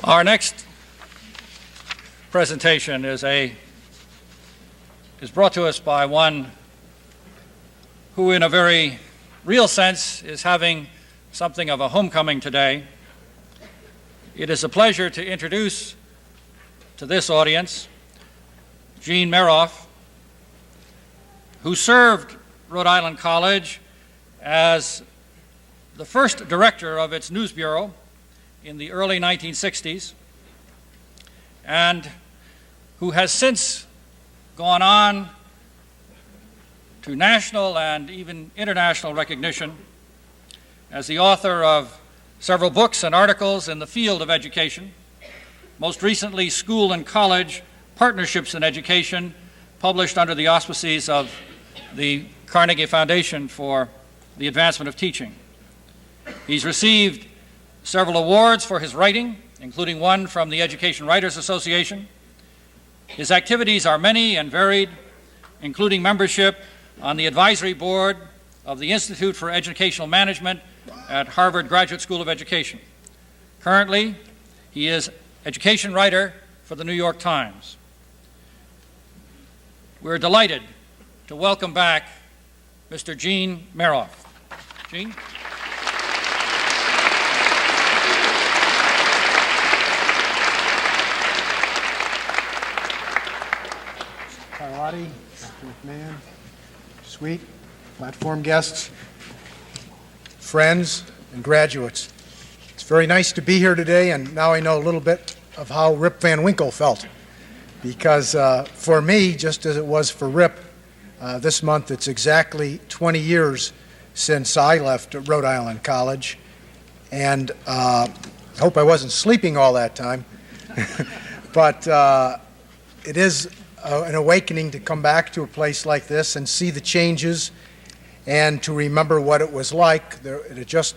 Our next presentation is brought to us by one who, in a very real sense, is having something of a homecoming today. It is a pleasure to introduce to this audience Jean Maeroff, who served Rhode Island College as the first director of its news bureau in the early 1960s, and who has since gone on to national and even international recognition as the author of several books and articles in the field of education, most recently School and College Partnerships in Education, published under the auspices of the Carnegie Foundation for the Advancement of Teaching. He's received several awards for his writing, including one from the Education Writers Association. His activities are many and varied, including membership on the advisory board of the Institute for Educational Management at Harvard Graduate School of Education. Currently, he is education writer for the New York Times. We're delighted to welcome back Mr. Jean Maeroff. Jean? Carlotti, Dr. McMahon, Sweet, platform guests, friends, and graduates. It's very nice to be here today, and now I know a little bit of how Rip Van Winkle felt. Because for me, just as it was for Rip, this month it's exactly 20 years since I left Rhode Island College, and I hope I wasn't sleeping all that time. But it is an awakening to come back to a place like this and see the changes and to remember what it was like. It had just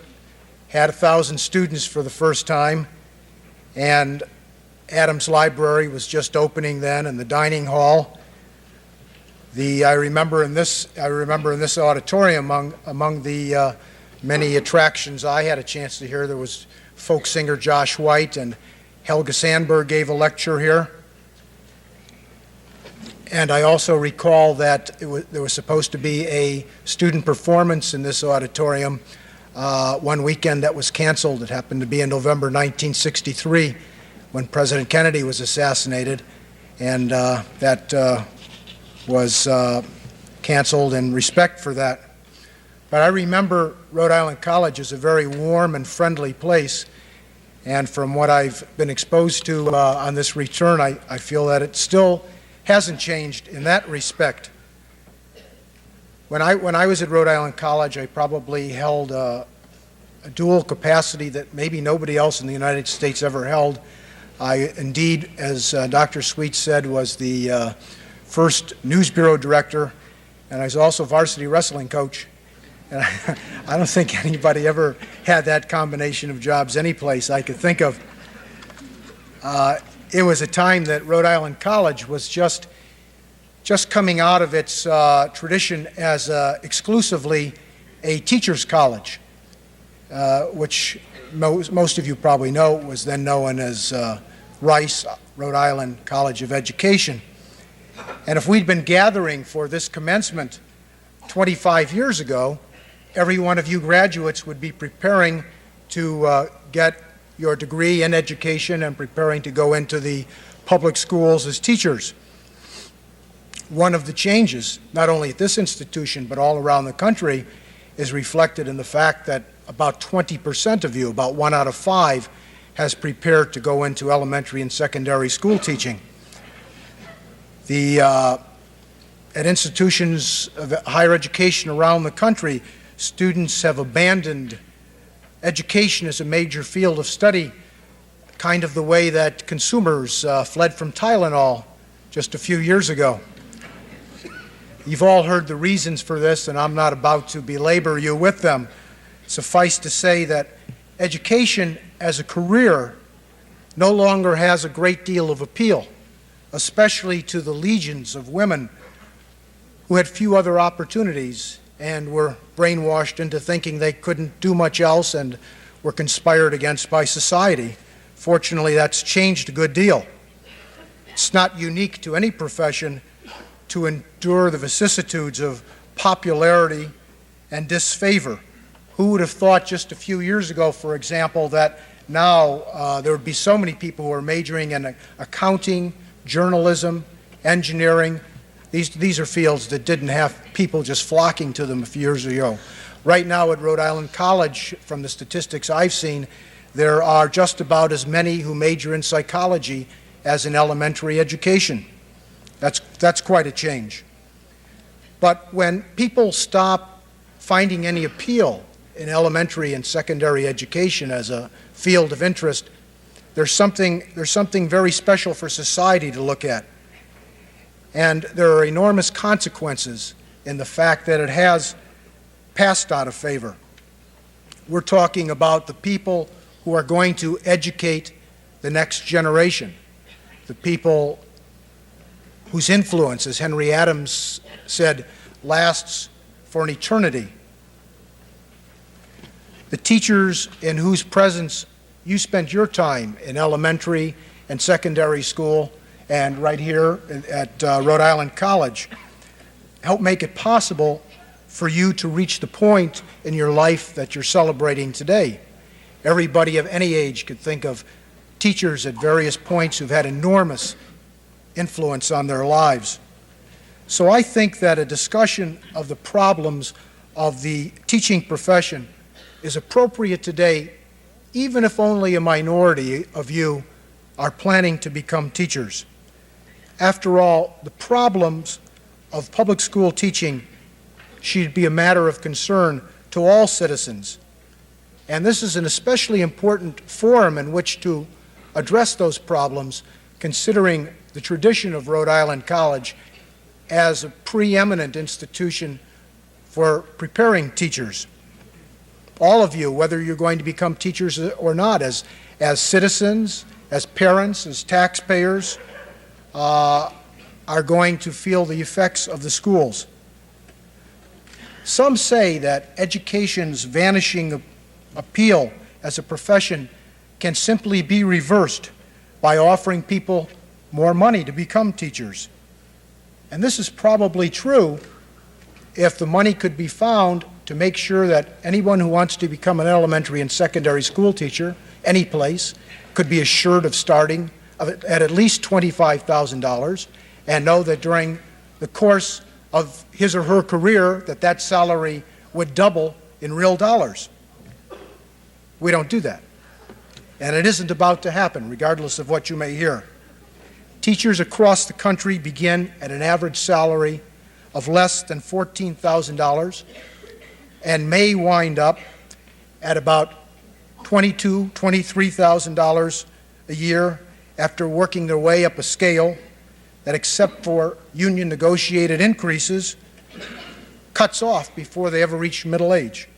had 1,000 students for the first time, and Adams Library was just opening then, and the dining hall. I remember in this auditorium, among the many attractions I had a chance to hear, there was folk singer Josh White, and Helga Sandberg gave a lecture here. And I also recall that there was supposed to be a student performance in this auditorium one weekend that was canceled. It happened to be in November 1963 when President Kennedy was assassinated, and that was canceled in respect for that. But I remember Rhode Island College as a very warm and friendly place, and from what I've been exposed to on this return, I feel that it still hasn't changed in that respect. When I was at Rhode Island College, I probably held a dual capacity that maybe nobody else in the United States ever held. I indeed, as Dr. Sweet said, was the first news bureau director, and I was also varsity wrestling coach. And I don't think anybody ever had that combination of jobs any place I could think of. It was a time that Rhode Island College was just coming out of its tradition as exclusively a teacher's college, which most of you probably know was then known as Rice, Rhode Island College of Education. And if we'd been gathering for this commencement 25 years ago, every one of you graduates would be preparing to get your degree in education and preparing to go into the public schools as teachers. One of the changes, not only at this institution but all around the country, is reflected in the fact that about 20% of you, about 1 out of 5, has prepared to go into elementary and secondary school teaching. At institutions of higher education around the country, students have abandoned education as a major field of study, kind of the way that consumers fled from Tylenol just a few years ago. You've all heard the reasons for this, and I'm not about to belabor you with them. Suffice to say that education as a career no longer has a great deal of appeal, especially to the legions of women who had few other opportunities and were brainwashed into thinking they couldn't do much else and were conspired against by society Fortunately, that's changed a good deal. It's not unique to any profession to endure the vicissitudes of popularity and disfavor. Who would have thought just a few years ago, for example, that now there would be so many people who are majoring in accounting, journalism, engineering. These are fields that didn't have people just flocking to them a few years ago. Right now at Rhode Island College, from the statistics I've seen, there are just about as many who major in psychology as in elementary education. That's quite a change. But when people stop finding any appeal in elementary and secondary education as a field of interest, there's something very special for society to look at. And there are enormous consequences in the fact that it has passed out of favor. We're talking about the people who are going to educate the next generation, the people whose influence, as Henry Adams said, lasts for an eternity. The teachers in whose presence you spent your time in elementary and secondary school and right here at Rhode Island College help make it possible for you to reach the point in your life that you're celebrating today. Everybody of any age could think of teachers at various points who've had enormous influence on their lives. So I think that a discussion of the problems of the teaching profession is appropriate today, even if only a minority of you are planning to become teachers. After all, the problems of public school teaching should be a matter of concern to all citizens. And this is an especially important forum in which to address those problems, considering the tradition of Rhode Island College as a preeminent institution for preparing teachers. All of you, whether you're going to become teachers or not, as citizens, as parents, as taxpayers, are going to feel the effects of the schools. Some say that education's vanishing appeal as a profession can simply be reversed by offering people more money to become teachers. And this is probably true if the money could be found to make sure that anyone who wants to become an elementary and secondary school teacher, any place, could be assured of starting at least $25,000 and know that during the course of his or her career that salary would double in real dollars. We don't do that. And it isn't about to happen, regardless of what you may hear. Teachers across the country begin at an average salary of less than $14,000 and may wind up at about $22,000, $23,000 a year after working their way up a scale that, except for union negotiated increases, cuts off before they ever reach middle age.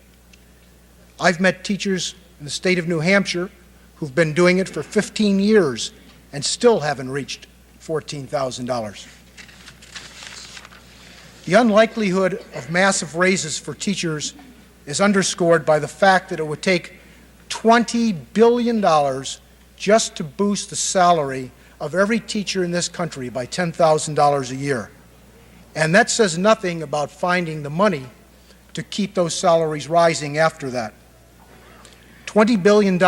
I've met teachers in the state of New Hampshire who've been doing it for 15 years and still haven't reached $14,000. The unlikelihood of massive raises for teachers is underscored by the fact that it would take $20 billion just to boost the salary of every teacher in this country by $10,000 a year. And that says nothing about finding the money to keep those salaries rising after that. $20 billion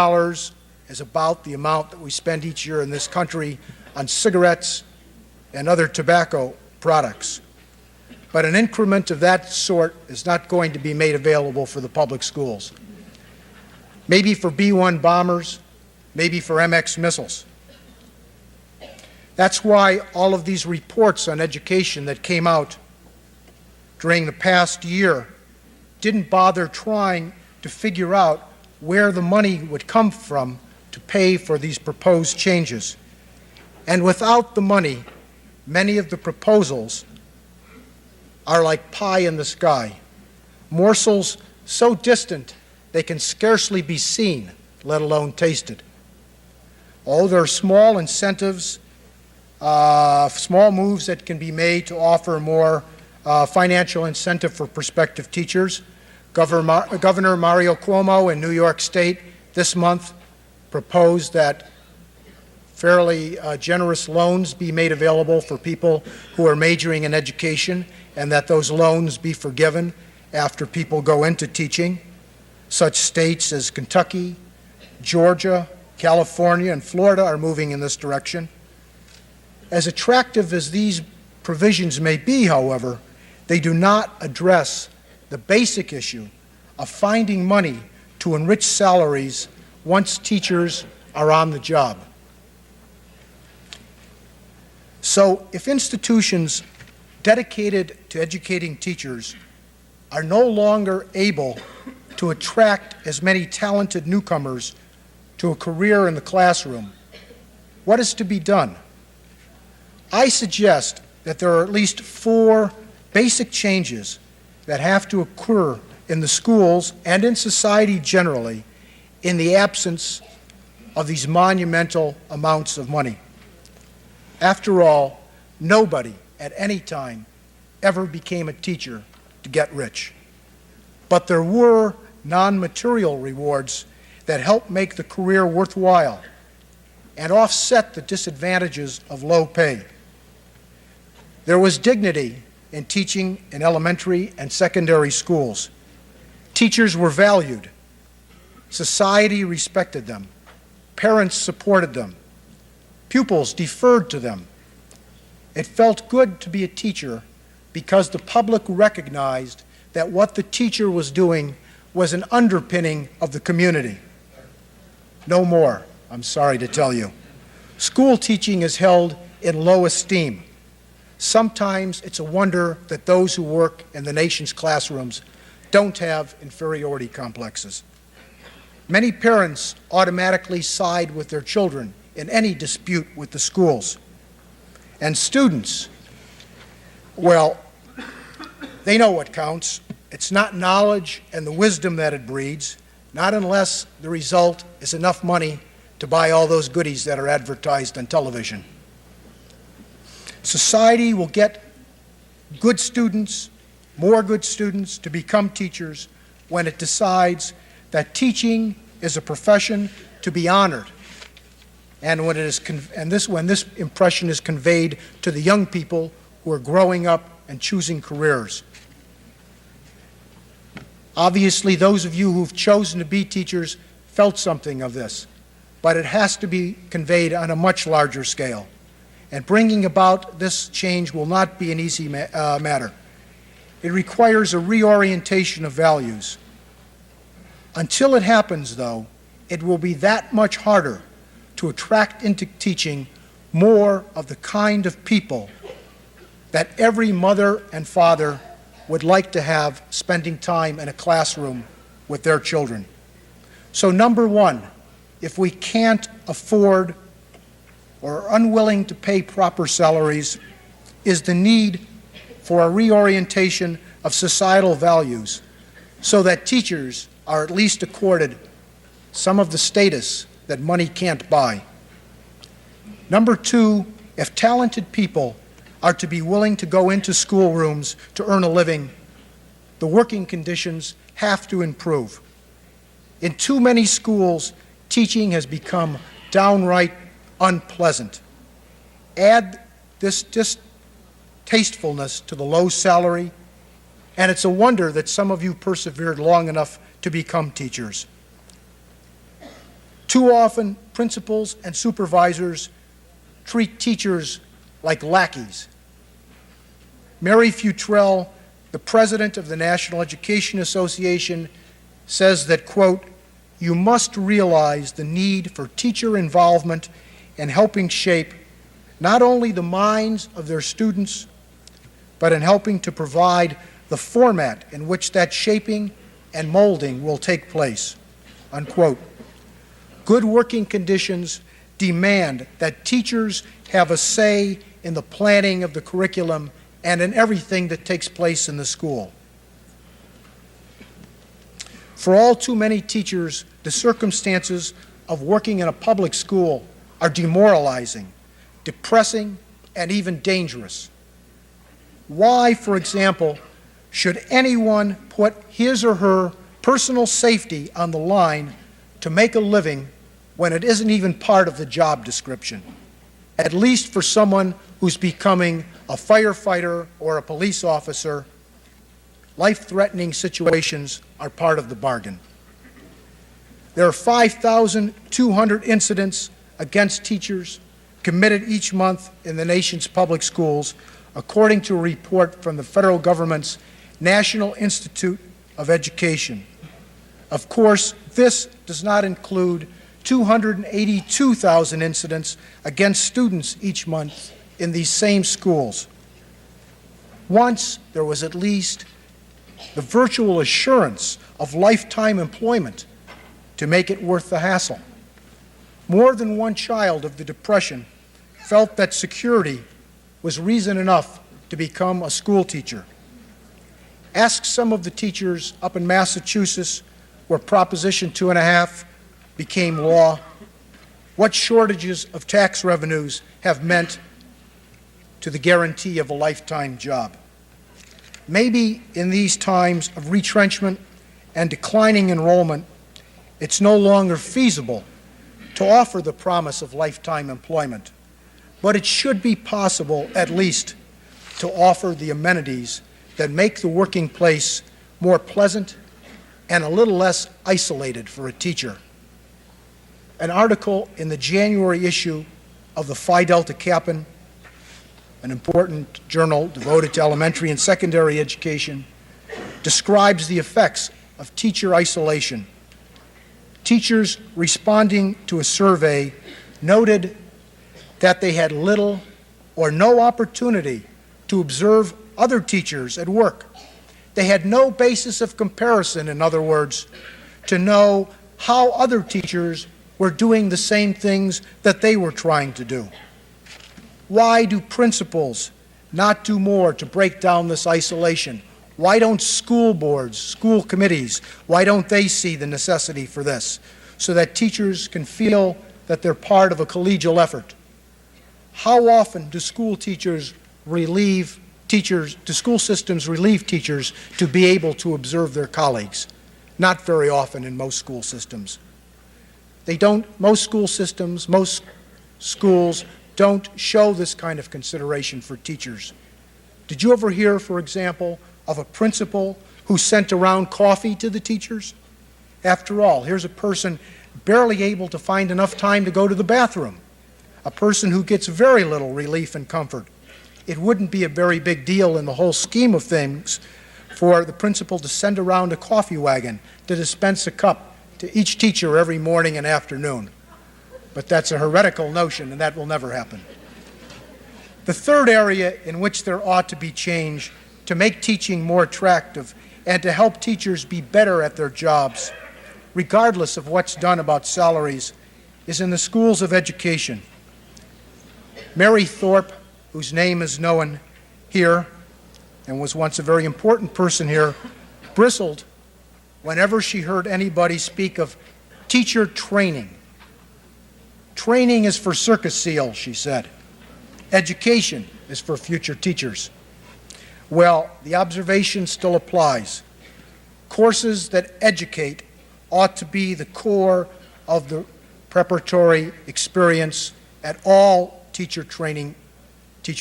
is about the amount that we spend each year in this country on cigarettes and other tobacco products. But an increment of that sort is not going to be made available for the public schools. Maybe for B-1 bombers, maybe for MX missiles. That's why all of these reports on education that came out during the past year didn't bother trying to figure out where the money would come from to pay for these proposed changes. And without the money, many of the proposals are like pie in the sky, morsels so distant they can scarcely be seen, let alone tasted. Oh, there are small incentives, small moves that can be made to offer more financial incentive for prospective teachers. Governor Mario Cuomo in New York State this month proposed that fairly generous loans be made available for people who are majoring in education, and that those loans be forgiven after people go into teaching. Such states as Kentucky, Georgia, California, and Florida are moving in this direction. As attractive as these provisions may be, however, they do not address the basic issue of finding money to enrich salaries once teachers are on the job. So if institutions dedicated to educating teachers are no longer able to attract as many talented newcomers to a career in the classroom, what is to be done? I suggest that there are at least 4 basic changes that have to occur in the schools and in society generally in the absence of these monumental amounts of money. After all, nobody at any time ever became a teacher to get rich. But there were non-material rewards that helped make the career worthwhile and offset the disadvantages of low pay. There was dignity in teaching in elementary and secondary schools. Teachers were valued. Society respected them. Parents supported them. Pupils deferred to them. It felt good to be a teacher because the public recognized that what the teacher was doing was an underpinning of the community. No more, I'm sorry to tell you. School teaching is held in low esteem. Sometimes it's a wonder that those who work in the nation's classrooms don't have inferiority complexes. Many parents automatically side with their children in any dispute with the schools. And students, well, they know what counts. It's not knowledge and the wisdom that it breeds, not unless the result is enough money to buy all those goodies that are advertised on television. Society will get good students, more good students, to become teachers when it decides that teaching is a profession to be honored, and when this impression is conveyed to the young people who are growing up and choosing careers. Obviously, those of you who've chosen to be teachers felt something of this, but it has to be conveyed on a much larger scale. And bringing about this change will not be an easy matter. It requires a reorientation of values. Until it happens, though, it will be that much harder to attract into teaching more of the kind of people that every mother and father would like to have spending time in a classroom with their children. So number one, if we can't afford or are unwilling to pay proper salaries, is the need for a reorientation of societal values so that teachers are at least accorded some of the status that money can't buy. Number two, if talented people are to be willing to go into schoolrooms to earn a living, the working conditions have to improve. In too many schools, teaching has become downright unpleasant. Add this distastefulness to the low salary, and it's a wonder that some of you persevered long enough to become teachers. Too often, principals and supervisors treat teachers like lackeys. Mary Futrell, the president of the National Education Association, says that, quote, "You must realize the need for teacher involvement in helping shape not only the minds of their students, but in helping to provide the format in which that shaping and molding will take place," unquote. Good working conditions demand that teachers have a say in the planning of the curriculum and in everything that takes place in the school. For all too many teachers, the circumstances of working in a public school are demoralizing, depressing, and even dangerous. Why, for example, should anyone put his or her personal safety on the line to make a living when it isn't even part of the job description, at least for someone who's becoming a firefighter or a police officer. Life-threatening situations are part of the bargain. There are 5,200 incidents against teachers committed each month in the nation's public schools, according to a report from the federal government's National Institute of Education. Of course, this does not include 282,000 incidents against students each month in these same schools. Once there was at least the virtual assurance of lifetime employment to make it worth the hassle. More than one child of the Depression felt that security was reason enough to become a school teacher. Ask some of the teachers up in Massachusetts, where Proposition 2.5 became law, what shortages of tax revenues have meant to the guarantee of a lifetime job. Maybe in these times of retrenchment and declining enrollment, it's no longer feasible to offer the promise of lifetime employment, but it should be possible at least to offer the amenities that make the working place more pleasant and a little less isolated for a teacher. An article in the January issue of the Phi Delta Kappan, an important journal devoted to elementary and secondary education, describes the effects of teacher isolation. Teachers responding to a survey noted that they had little or no opportunity to observe other teachers at work. They had no basis of comparison, in other words, to know how other teachers were doing the same things that they were trying to do. Why do principals not do more to break down this isolation? Why don't school boards, school committees, why don't they see the necessity for this so that teachers can feel that they're part of a collegial effort? How often do school systems relieve teachers to be able to observe their colleagues? Not very often in most school systems. Most schools don't show this kind of consideration for teachers. Did you ever hear, for example, of a principal who sent around coffee to the teachers? After all, here's a person barely able to find enough time to go to the bathroom, a person who gets very little relief and comfort. It wouldn't be a very big deal in the whole scheme of things for the principal to send around a coffee wagon to dispense a cup to each teacher every morning and afternoon. But that's a heretical notion, and that will never happen. The third area in which there ought to be change to make teaching more attractive and to help teachers be better at their jobs, regardless of what's done about salaries, is in the schools of education. Mary Thorpe, whose name is known here and was once a very important person here, bristled whenever she heard anybody speak of teacher training. Training is for circus seals, she said. Education is for future teachers. Well, the observation still applies. Courses that educate ought to be the core of the preparatory experience at all teacher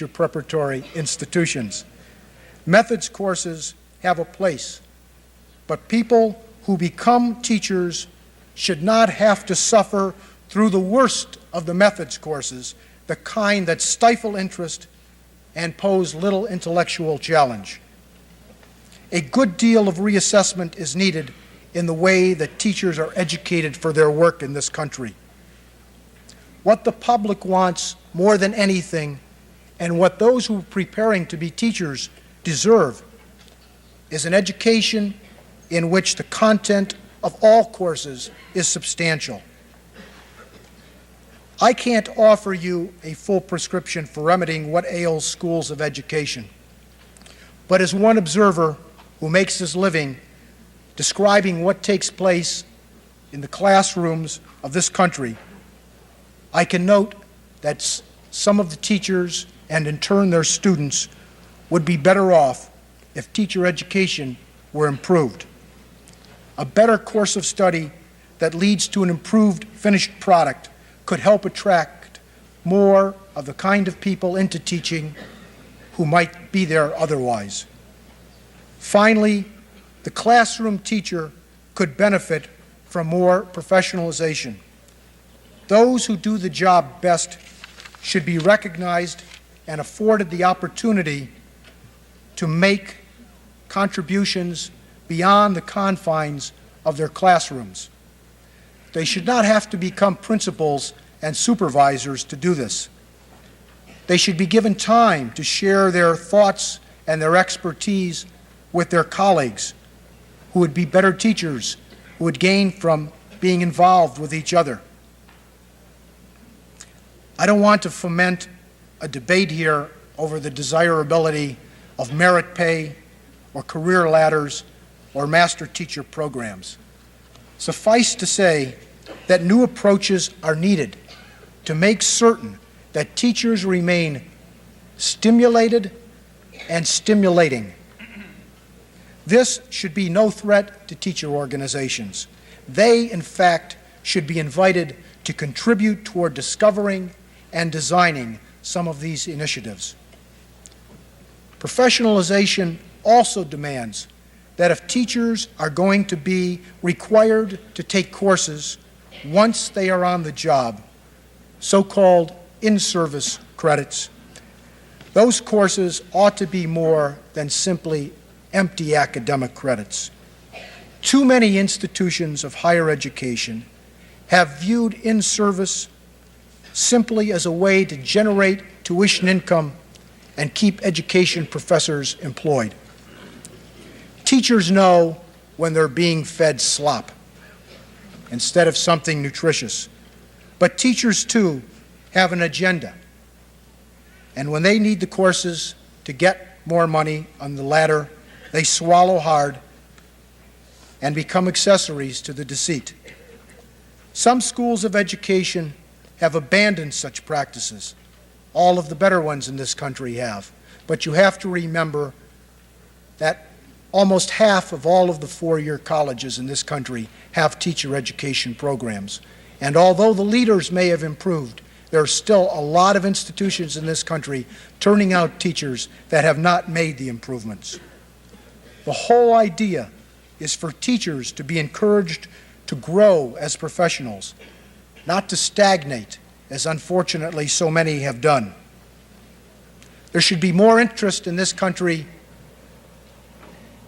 preparatory institutions. Methods courses have a place, but people who become teachers should not have to suffer through the worst of the methods courses, the kind that stifle interest and pose little intellectual challenge. A good deal of reassessment is needed in the way that teachers are educated for their work in this country. What the public wants more than anything, and what those who are preparing to be teachers deserve, is an education in which the content of all courses is substantial. I can't offer you a full prescription for remedying what ails schools of education, but as one observer who makes his living describing what takes place in the classrooms of this country, I can note that some of the teachers, and in turn their students, would be better off if teacher education were improved. A better course of study that leads to an improved finished product could help attract more of the kind of people into teaching who might be there otherwise. Finally, the classroom teacher could benefit from more professionalization. Those who do the job best should be recognized and afforded the opportunity to make contributions beyond the confines of their classrooms. They should not have to become principals and supervisors to do this. They should be given time to share their thoughts and their expertise with their colleagues who would be better teachers, who would gain from being involved with each other. I don't want to foment a debate here over the desirability of merit pay or career ladders or master teacher programs. Suffice to say that new approaches are needed to make certain that teachers remain stimulated and stimulating. This should be no threat to teacher organizations. They, in fact, should be invited to contribute toward discovering and designing some of these initiatives. Professionalization also demands that if teachers are going to be required to take courses once they are on the job, so-called in-service credits, those courses ought to be more than simply empty academic credits. Too many institutions of higher education have viewed in-service simply as a way to generate tuition income and keep education professors employed. Teachers know when they're being fed slop instead of something nutritious. But teachers, too, have an agenda. And when they need the courses to get more money on the ladder, they swallow hard and become accessories to the deceit. Some schools of education have abandoned such practices. All of the better ones in this country have. But you have to remember that almost half of all of the four-year colleges in this country have teacher education programs. And although the leaders may have improved, there are still a lot of institutions in this country turning out teachers that have not made the improvements. The whole idea is for teachers to be encouraged to grow as professionals, not to stagnate, as unfortunately so many have done. There should be more interest in this country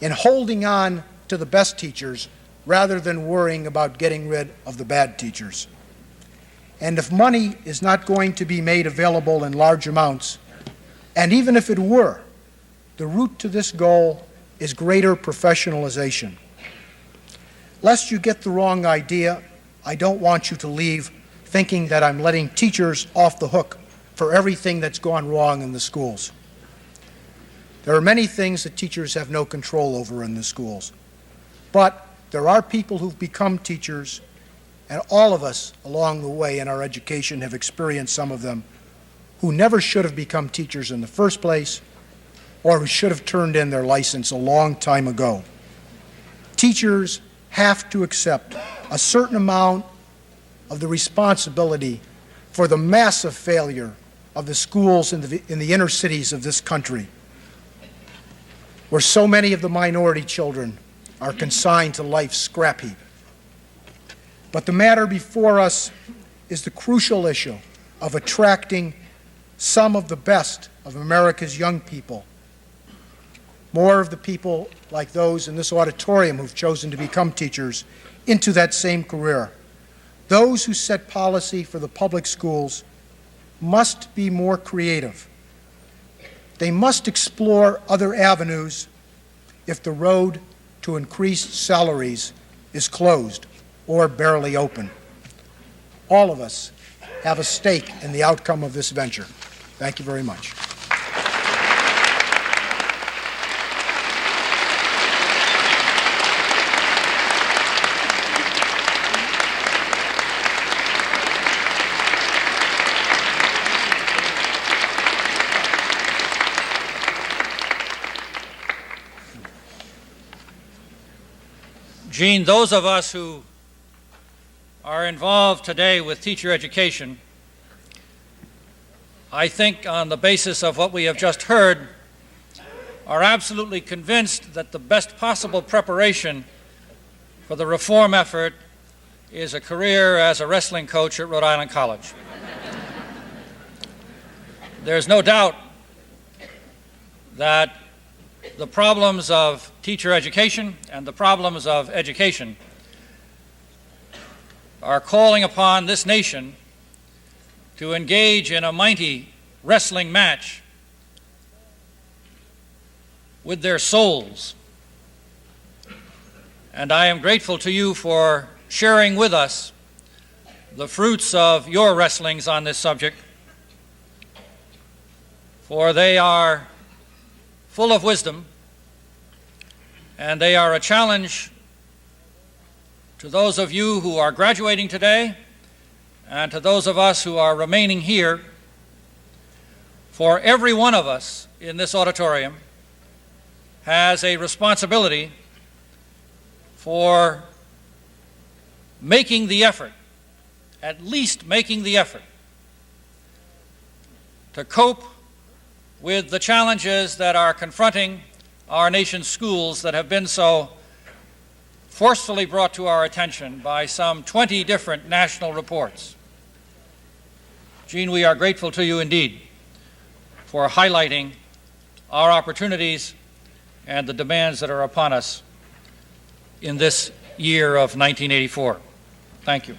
in holding on to the best teachers rather than worrying about getting rid of the bad teachers. And if money is not going to be made available in large amounts, and even if it were, the route to this goal is greater professionalization. Lest you get the wrong idea, I don't want you to leave thinking that I'm letting teachers off the hook for everything that's gone wrong in the schools. There are many things that teachers have no control over in the schools. But there are people who've become teachers, and all of us along the way in our education have experienced some of them, who never should have become teachers in the first place, or who should have turned in their license a long time ago. Teachers have to accept a certain amount of the responsibility for the massive failure of the schools in the inner cities of this country, where so many of the minority children are consigned to life's scrap heap. But the matter before us is the crucial issue of attracting some of the best of America's young people, more of the people like those in this auditorium who've chosen to become teachers, into that same career. Those who set policy for the public schools must be more creative. They must explore other avenues if the road to increased salaries is closed or barely open. All of us have a stake in the outcome of this venture. Thank you very much. Gene, those of us who are involved today with teacher education, I think on the basis of what we have just heard, are absolutely convinced that the best possible preparation for the reform effort is a career as a wrestling coach at Rhode Island College. There's no doubt that the problems of teacher education and the problems of education are calling upon this nation to engage in a mighty wrestling match with their souls. And I am grateful to you for sharing with us the fruits of your wrestlings on this subject, for they are full of wisdom, and they are a challenge to those of you who are graduating today and to those of us who are remaining here. For every one of us in this auditorium has a responsibility for making the effort, at least making the effort, to cope with the challenges that are confronting our nation's schools that have been so forcefully brought to our attention by some 20 different national reports. Gene, we are grateful to you indeed for highlighting our opportunities and the demands that are upon us in this year of 1984. Thank you.